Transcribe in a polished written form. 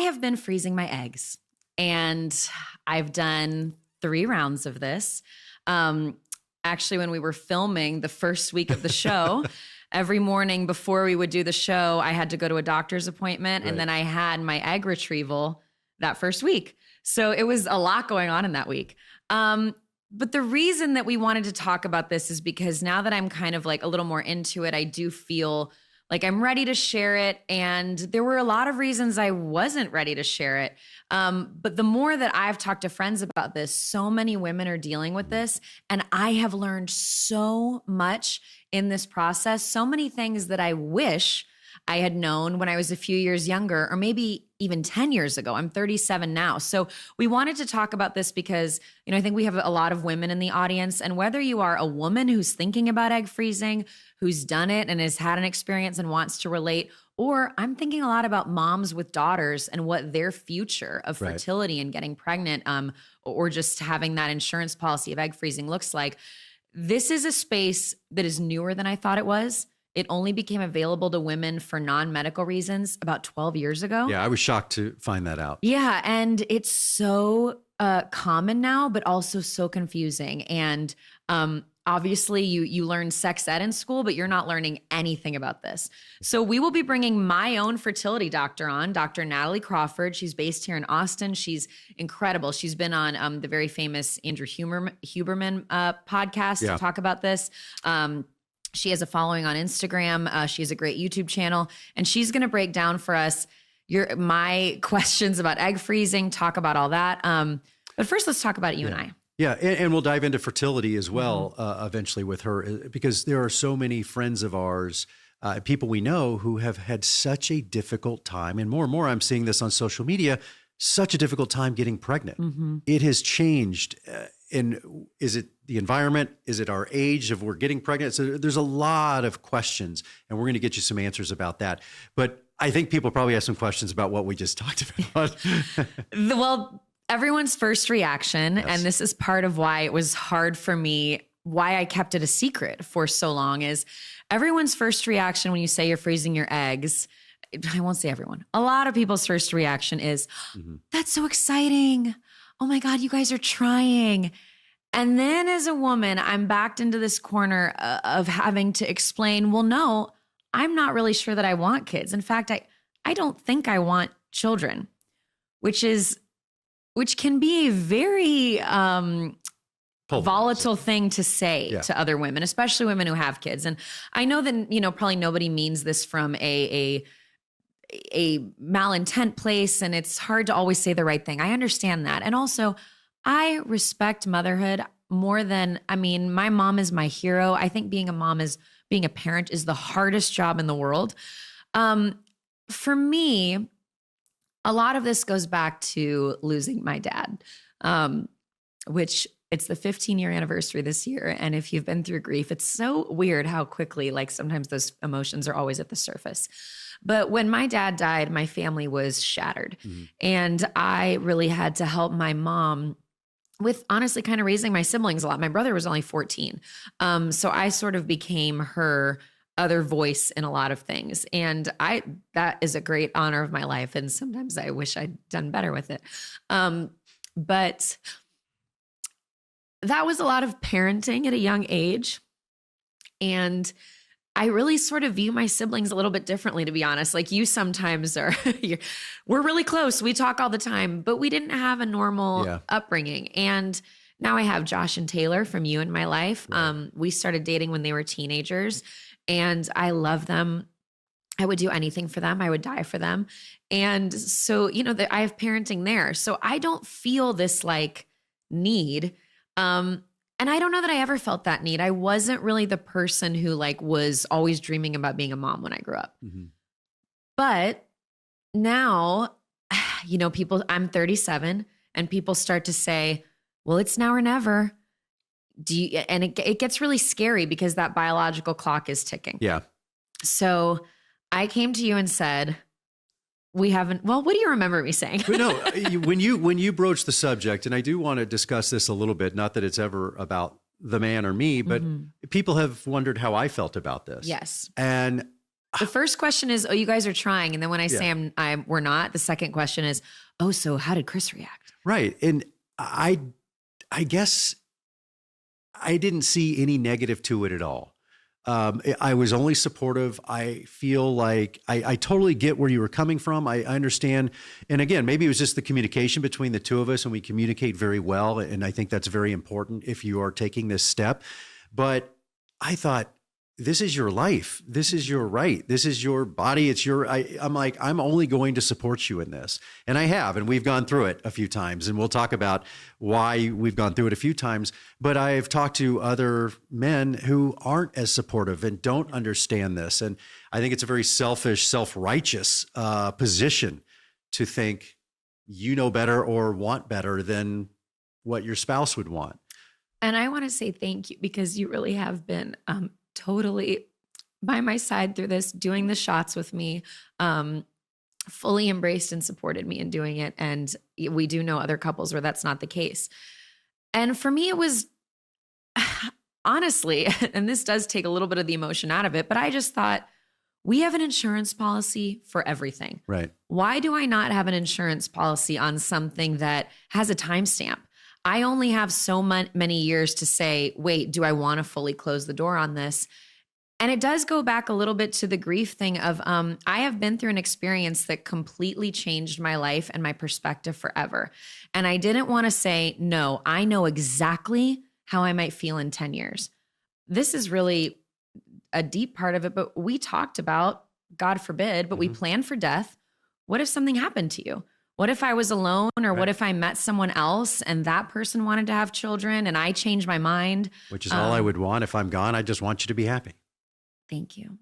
have been freezing my eggs, and I've done 3 rounds of this. Actually, when we were filming the first week of the show, every morning before we would do the show, I had to go to a doctor's appointment, and then I had my egg retrieval that first week. So it was a lot going on in that week. But the reason that we wanted to talk about this is because now that I'm kind of like a little more into it, I do feel like I'm ready to share it. And there were a lot of reasons I wasn't ready to share it. But the more that I've talked to friends about this, so many women are dealing with this. And I have learned so much in this process, so many things that I wish I had known when I was a few years younger, or maybe even 10 years ago. I'm 37 now. So we wanted to talk about this because, I think we have a lot of women in the audience, and whether you are a woman who's thinking about egg freezing, who's done it and has had an experience and wants to relate, or I'm thinking a lot about moms with daughters and what their future of fertility and getting pregnant, or just having that insurance policy of egg freezing looks like. This is a space that is newer than I thought it was. It only became available to women for non-medical reasons about 12 years ago. Yeah, I was shocked to find that out. Yeah, and it's so common now, but also so confusing. And obviously, you learn sex ed in school, but you're not learning anything about this. So we will be bringing my own fertility doctor on, Dr. Natalie Crawford. She's based here in Austin. She's incredible. She's been on the very famous Andrew Huberman podcast to talk about this. She has a following on Instagram. She has a great YouTube channel, and she's going to break down for us my questions about egg freezing, talk about all that. But first, let's talk about you and I. Yeah, and we'll dive into fertility as well eventually with her, because there are so many friends of ours, people we know who have had such a difficult time, and more I'm seeing this on social media, such a difficult time getting pregnant. It has changed. And is it the environment? Is it our age of we're getting pregnant? So there's a lot of questions, and we're going to get you some answers about that. But I think people probably have some questions about what we just talked about. Well, everyone's first reaction, and this is part of why it was hard for me, why I kept it a secret for so long, is everyone's first reaction when you say you're freezing your eggs. I won't say everyone. A lot of people's first reaction is, that's so exciting. Oh my God, you guys are trying. And then as a woman, I'm backed into this corner of having to explain, well, no, I'm not really sure that I want kids. In fact, I don't think I want children, which can be a very volatile thing to say to other women, especially women who have kids. And I know that, probably nobody means this from a malintent place, and it's hard to always say the right thing. I understand that. And also, I respect motherhood more than, my mom is my hero. I think being a parent is the hardest job in the world. For me, a lot of this goes back to losing my dad, which it's the 15-year anniversary this year. And if you've been through grief, it's so weird how quickly, sometimes those emotions are always at the surface. But when my dad died, my family was shattered. And I really had to help my mom with honestly kind of raising my siblings a lot. My brother was only 14. So I sort of became her other voice in a lot of things. And that is a great honor of my life. And sometimes I wish I'd done better with it. But that was a lot of parenting at a young age. And I really sort of view my siblings a little bit differently, to be honest. Like you sometimes are, we're really close. We talk all the time, but we didn't have a normal upbringing. And now I have Josh and Taylor from You in my life. We started dating when they were teenagers, and I love them. I would do anything for them. I would die for them. And so, I have parenting there. So I don't feel this need. And I don't know that I ever felt that need. I wasn't really the person who was always dreaming about being a mom when I grew up. But now, I'm 37, and people start to say, well, it's now or never. And it gets really scary because that biological clock is ticking. Yeah. So I came to you and said, what do you remember me saying? But no, when you broach the subject, and I do want to discuss this a little bit, not that it's ever about the man or me, but people have wondered how I felt about this. Yes. And The first question is, oh, you guys are trying. And then when I say we're not, the second question is, oh, so how did Kris react? Right. And I guess I didn't see any negative to it at all. I was only supportive. I feel like I totally get where you were coming from. I understand. And again, maybe it was just the communication between the two of us, and we communicate very well. And I think that's very important if you are taking this step. But I thought, this is your life. This is your right. This is your body. It's I'm like, I'm only going to support you in this. And I have, and we've gone through it a few times, and we'll talk about why we've gone through it a few times. But I've talked to other men who aren't as supportive and don't understand this. And I think it's a very selfish, self-righteous position to think you know better or want better than what your spouse would want. And I want to say thank you, because you really have been totally by my side through this, doing the shots with me, fully embraced and supported me in doing it. And we do know other couples where that's not the case. And for me, it was honestly, and this does take a little bit of the emotion out of it, but I just thought, we have an insurance policy for everything. Right. Why do I not have an insurance policy on something that has a timestamp? I only have so many years to say, wait, do I want to fully close the door on this? And it does go back a little bit to the grief thing of, I have been through an experience that completely changed my life and my perspective forever. And I didn't want to say, no, I know exactly how I might feel in 10 years. This is really a deep part of it, but we talked about, God forbid, but we planned for death. What if something happened to you? What if I was alone, or what if I met someone else and that person wanted to have children and I changed my mind? Which is all I would want. If I'm gone, I just want you to be happy. Thank you.